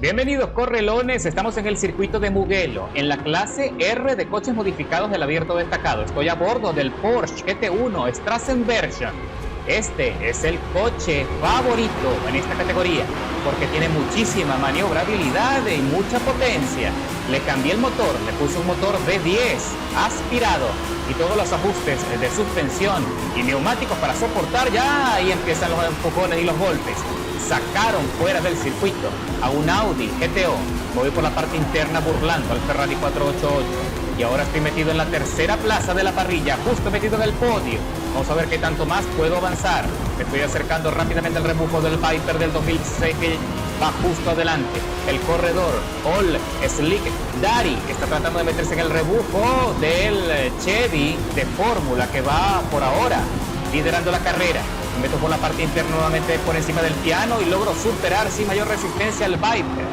Bienvenidos correlones, estamos en el circuito de Mugello, en la clase R de coches modificados del abierto destacado. Estoy a bordo del Porsche GT1 Strassenversion. Este es el coche favorito en esta categoría, porque tiene muchísima maniobrabilidad y mucha potencia. Le cambié el motor, le puse un motor V10 aspirado y todos los ajustes de suspensión y neumáticos para soportar ya, ahí empiezan los empujones y los golpes. Sacaron fuera del circuito a un Audi GTO. Me voy por la parte interna burlando al Ferrari 488 y ahora estoy metido en la tercera plaza de la parrilla, justo metido en el podio. Vamos a ver qué tanto más puedo avanzar. Me estoy acercando rápidamente al rebufo del Viper del 2016 que va justo adelante. El corredor All Slick Daddy está tratando de meterse en el rebufo del Chevy de Fórmula que va por ahora liderando la carrera. Me meto por la parte interna nuevamente por encima del piano y logro superar sin mayor resistencia al Viper.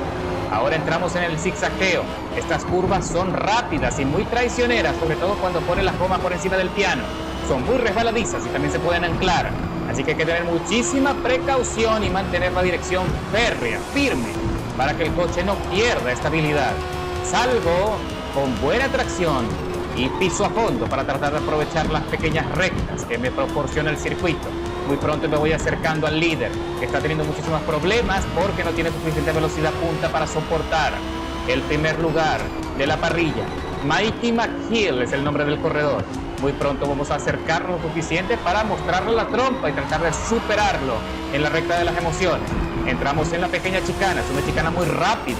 Ahora entramos en el zigzagueo. Estas curvas son rápidas y muy traicioneras, sobre todo cuando pone las gomas por encima del piano. Son muy resbaladizas y también se pueden anclar. Así que hay que tener muchísima precaución y mantener la dirección férrea, firme, para que el coche no pierda estabilidad. Salgo con buena tracción y piso a fondo para tratar de aprovechar las pequeñas rectas que me proporciona el circuito. Muy pronto me voy acercando al líder, que está teniendo muchísimos problemas porque no tiene suficiente velocidad punta para soportar el primer lugar de la parrilla. Mighty McHill es el nombre del corredor. Muy pronto vamos a acercarnos lo suficiente para mostrarle la trompa y tratar de superarlo en la recta de las emociones. Entramos en la pequeña chicana, es una chicana muy rápida.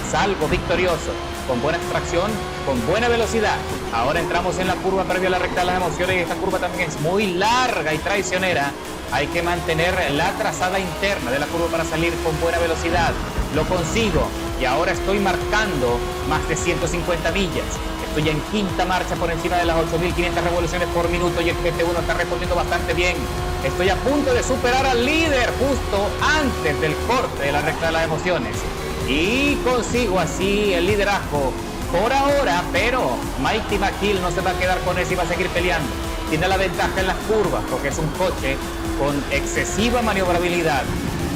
Salgo victorioso, con buena extracción, con buena velocidad. Ahora entramos en la curva previa a la recta de las emociones y esta curva también es muy larga y traicionera. Hay que mantener la trazada interna de la curva para salir con buena velocidad. Lo consigo y ahora estoy marcando más de 150 millas. Estoy en quinta marcha por encima de las 8.500 revoluciones por minuto y el GT1 está respondiendo bastante bien. Estoy a punto de superar al líder justo antes del corte de la recta de las emociones. Y consigo así el liderazgo por ahora, pero Mighty McHill no se va a quedar con eso y va a seguir peleando. Tiene la ventaja en las curvas porque es un coche con excesiva maniobrabilidad,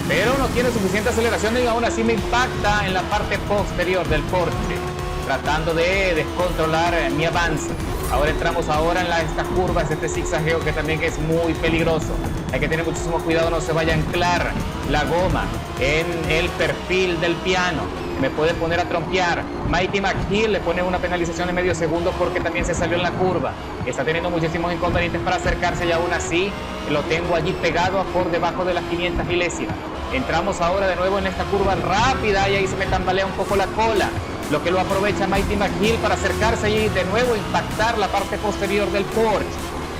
pero no tiene suficiente aceleración y aún así me impacta en la parte posterior del Porsche, tratando de descontrolar mi avance. Ahora entramos en estas curvas, este zigzagueo que también es muy peligroso. Hay que tener muchísimo cuidado, no se vaya a anclar la goma en el perfil del piano. Me puede poner a trompear. Mighty McHill le pone una penalización de medio segundo porque también se salió en la curva. Está teniendo muchísimos inconvenientes para acercarse y aún así lo tengo allí pegado por debajo de las 500 milésimas. Entramos ahora de nuevo en esta curva rápida y ahí se me tambalea un poco la cola, lo que lo aprovecha Mighty McHill para acercarse y de nuevo impactar la parte posterior del Porsche.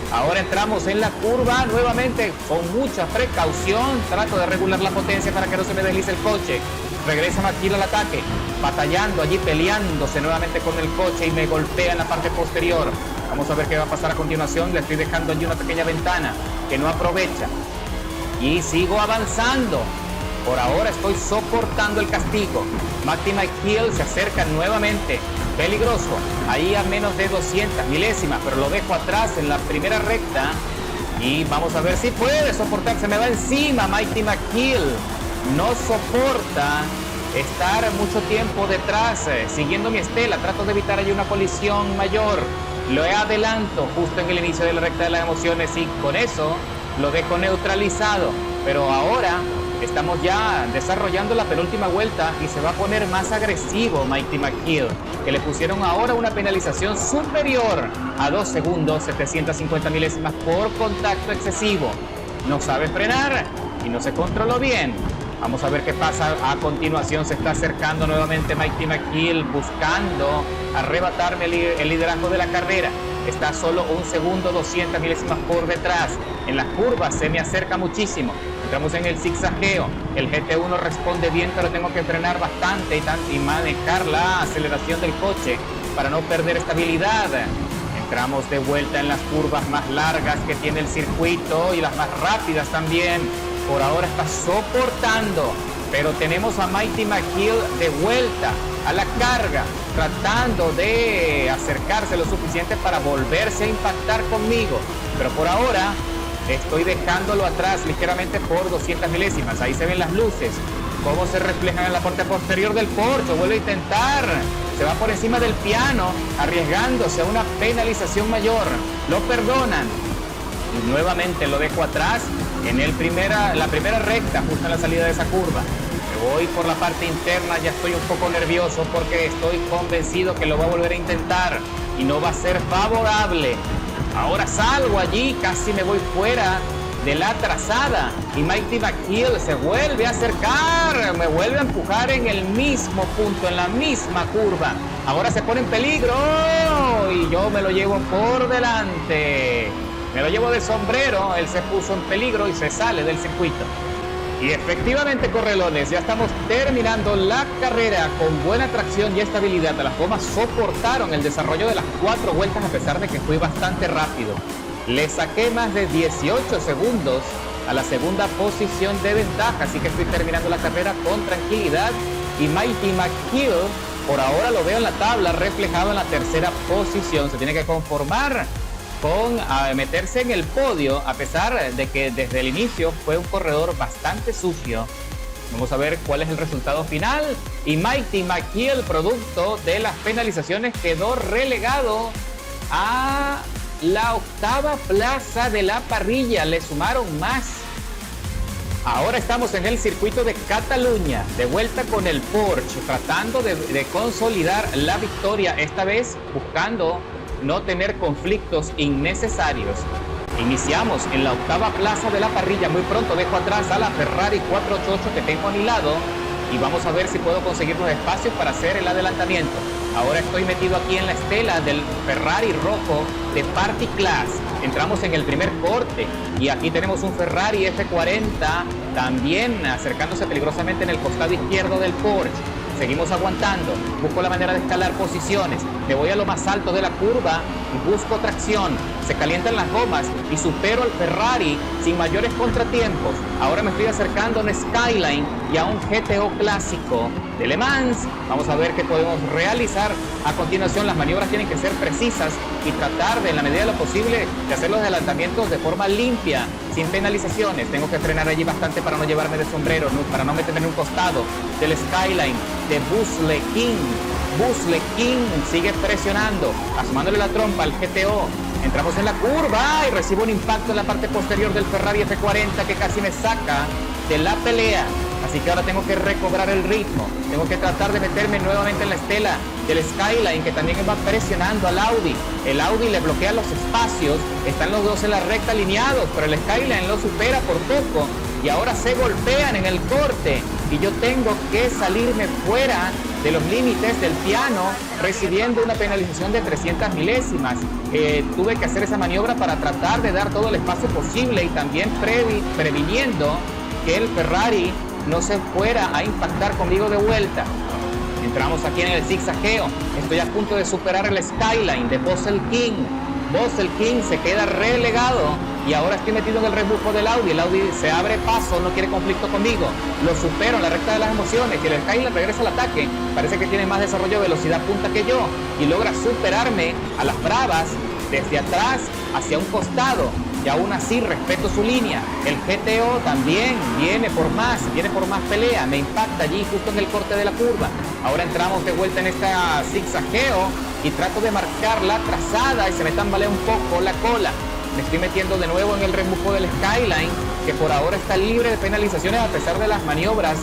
Ahora entramos en la curva nuevamente con mucha precaución. Trato de regular la potencia para que no se me deslice el coche. Regresa McHill al ataque, batallando allí, peleándose nuevamente con el coche y me golpea en la parte posterior. Vamos a ver qué va a pasar a continuación. Le estoy dejando allí una pequeña ventana que no aprovecha. Y sigo avanzando. Por ahora estoy soportando el castigo. Mighty McHill se acerca nuevamente. Peligroso. Ahí a menos de 200 milésimas, pero lo dejo atrás en la primera recta. Y vamos a ver si puede soportar. Se me va encima Mighty McHill. No soporta estar mucho tiempo detrás, siguiendo mi estela. Trato de evitar allí una colisión mayor. Lo adelanto justo en el inicio de la recta de las emociones y con eso lo dejo neutralizado. Pero ahora estamos ya desarrollando la penúltima vuelta y se va a poner más agresivo Mighty McHill, que le pusieron ahora una penalización superior a 2 segundos, 750 milésimas por contacto excesivo. No sabe frenar y no se controló bien. Vamos a ver qué pasa a continuación. Se está acercando nuevamente Mighty McHill buscando arrebatarme el liderazgo de la carrera. Está solo 1 segundo, 200 milésimas por detrás. En las curvas se me acerca muchísimo. Entramos en el zigzagueo. El GT1 responde bien, pero tengo que frenar bastante y manejar la aceleración del coche para no perder estabilidad. Entramos de vuelta en las curvas más largas que tiene el circuito y las más rápidas también. Por ahora está soportando, pero tenemos a Mighty McHill de vuelta a la carga, tratando de acercarse lo suficiente para volverse a impactar conmigo. Pero por ahora estoy dejándolo atrás ligeramente por 200 milésimas. Ahí se ven las luces. cómo se reflejan en la parte posterior del Porsche. Vuelve a intentar, se va por encima del piano, arriesgándose a una penalización mayor. Lo perdonan y nuevamente lo dejo atrás en la primera recta, justo en la salida de esa curva. Me voy por la parte interna, ya estoy un poco nervioso porque estoy convencido que lo va a volver a intentar y no va a ser favorable. Ahora salgo allí, casi me voy fuera de la trazada y Mighty McKill se vuelve a acercar, me vuelve a empujar en el mismo punto, en la misma curva. Ahora se pone en peligro y yo me lo llevo por delante. Me lo llevo de sombrero, él se puso en peligro y se sale del circuito. Y efectivamente, correlones, ya estamos terminando la carrera con buena tracción y estabilidad. Las gomas soportaron el desarrollo de las 4 vueltas a pesar de que fui bastante rápido. Le saqué más de 18 segundos a la segunda posición de ventaja, así que estoy terminando la carrera con tranquilidad. Y Mighty McKill, por ahora lo veo en la tabla reflejado en la tercera posición. Se tiene que conformar con meterse en el podio, a pesar de que desde el inicio fue un corredor bastante sucio. Vamos a ver cuál es el resultado final. Y Mighty McKill, producto de las penalizaciones, quedó relegado a la 8ª plaza de la parrilla. Le sumaron más. Ahora estamos en el circuito de Cataluña, de vuelta con el Porsche, tratando de consolidar la victoria, esta vez buscando no tener conflictos innecesarios. Iniciamos en la 8ª plaza de la parrilla. Muy pronto dejo atrás a la Ferrari 488 que tengo a mi lado y vamos a ver si puedo conseguir los espacios para hacer el adelantamiento. Ahora estoy metido aquí en la estela del Ferrari rojo de Party Class. Entramos en el primer corte y aquí tenemos un Ferrari F40 también acercándose peligrosamente en el costado izquierdo del Porsche. Seguimos aguantando, busco la manera de escalar posiciones, me voy a lo más alto de la curva y busco tracción, se calientan las gomas y supero al Ferrari sin mayores contratiempos. Ahora me estoy acercando a un Skyline y a un GTO clásico de Le Mans. Vamos a ver qué podemos realizar. A continuación, las maniobras tienen que ser precisas y tratar de, en la medida de lo posible, de hacer los adelantamientos de forma limpia, sin penalizaciones. Tengo que frenar allí bastante para no llevarme de sombrero, para no meterme en un costado del Skyline de Buzz LeKing. Buzz LeKing sigue presionando, asomándole la trompa al GTO. Entramos en la curva y recibo un impacto en la parte posterior del Ferrari F40 que casi me saca de la pelea. Así que ahora tengo que recobrar el ritmo. Tengo que tratar de meterme nuevamente en la estela del Skyline, que también va presionando al Audi. El Audi le bloquea los espacios. Están los dos en la recta alineados, pero el Skyline lo supera por poco. Y ahora se golpean en el corte. Y yo tengo que salirme fuera de los límites del piano, recibiendo una penalización de 300 milésimas. Tuve que hacer esa maniobra para tratar de dar todo el espacio posible y también previniendo que el Ferrari no se fuera a impactar conmigo de vuelta. Entramos aquí en el zigzagueo. Estoy a punto de superar el Skyline de Buzz LeKing. Buzz LeKing se queda relegado y ahora estoy metido en el rebufo del Audi. El Audi se abre paso, no quiere conflicto conmigo. Lo supero en la recta de las emociones y el Skyline regresa al ataque. Parece que tiene más desarrollo de velocidad punta que yo y logra superarme a las bravas desde atrás hacia un costado. Y aún así respeto su línea. El GTO también viene por más pelea. Me impacta allí justo en el corte de la curva. Ahora entramos de vuelta en este zigzagueo y trato de marcar la trazada y se me tambalea un poco la cola. Me estoy metiendo de nuevo en el rebufo del Skyline, que por ahora está libre de penalizaciones a pesar de las maniobras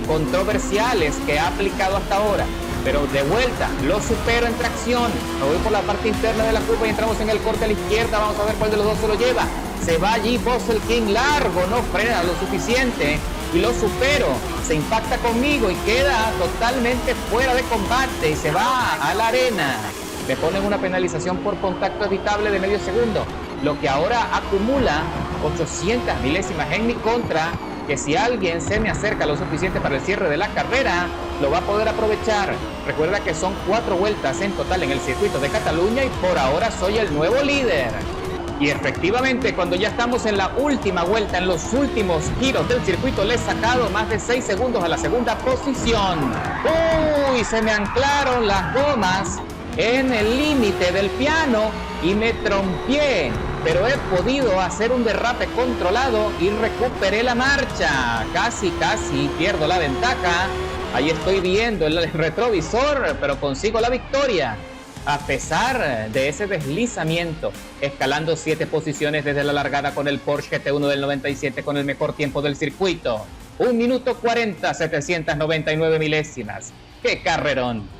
controversiales que ha aplicado hasta ahora. Pero de vuelta, lo supero en tracción. Me voy por la parte interna de la curva y entramos en el corte a la izquierda. Vamos a ver cuál de los dos se lo lleva. Se va allí Buzz LeKing largo, no frena lo suficiente y lo supero. Se impacta conmigo y queda totalmente fuera de combate y se va a la arena. Me ponen una penalización por contacto evitable de medio segundo, lo que ahora acumula 800 milésimas en mi contra, que si alguien se me acerca lo suficiente para el cierre de la carrera, lo va a poder aprovechar. Recuerda que son 4 vueltas en total en el circuito de Cataluña y por ahora soy el nuevo líder. Y efectivamente, cuando ya estamos en la última vuelta, en los últimos giros del circuito, le he sacado más de 6 segundos a la segunda posición. ¡Uy! Se me anclaron las gomas en el límite del piano y me trompié pero he podido hacer un derrape controlado y recuperé la marcha. Casi pierdo la ventaja. Ahí estoy viendo el retrovisor, pero consigo la victoria. A pesar de ese deslizamiento, escalando 7 posiciones desde la largada con el Porsche GT1 del 97 con el mejor tiempo del circuito. 1 minuto 40, 799 milésimas. ¡Qué carrerón!